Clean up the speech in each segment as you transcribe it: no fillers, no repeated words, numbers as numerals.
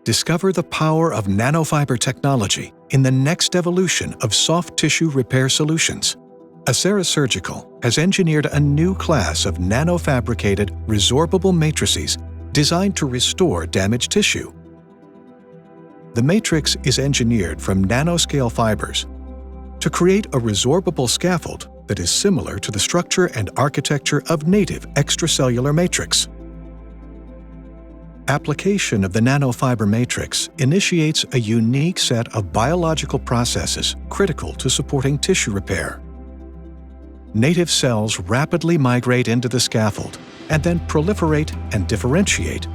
Discover the power of nanofiber technology in the next evolution of soft tissue repair solutions. Acera Surgical has engineered a new class of nanofabricated, resorbable matrices designed to restore damaged tissue. The matrix is engineered from nanoscale fibers to create a resorbable scaffold that is similar to the structure and architecture of native extracellular matrix. Application of the nanofiber matrix initiates a unique set of biological processes critical to supporting tissue repair. Native cells rapidly migrate into the scaffold and then proliferate and differentiate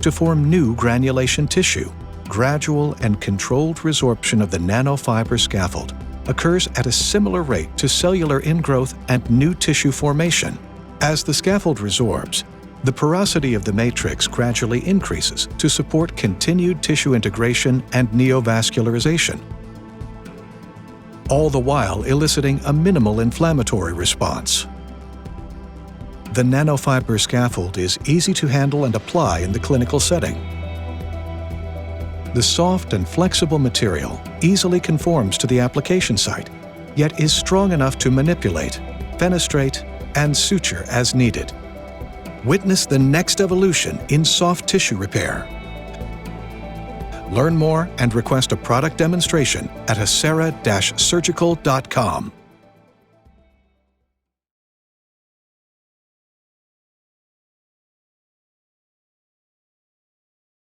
to form new granulation tissue. Gradual and controlled resorption of the nanofiber scaffold occurs at a similar rate to cellular ingrowth and new tissue formation. As the scaffold resorbs, the porosity of the matrix gradually increases to support continued tissue integration and neovascularization, all the while eliciting a minimal inflammatory response. The nanofiber scaffold is easy to handle and apply in the clinical setting. The soft and flexible material easily conforms to the application site, yet is strong enough to manipulate, fenestrate, and suture as needed. Witness the next evolution in soft tissue repair. Learn more and request a product demonstration at acera-surgical.com.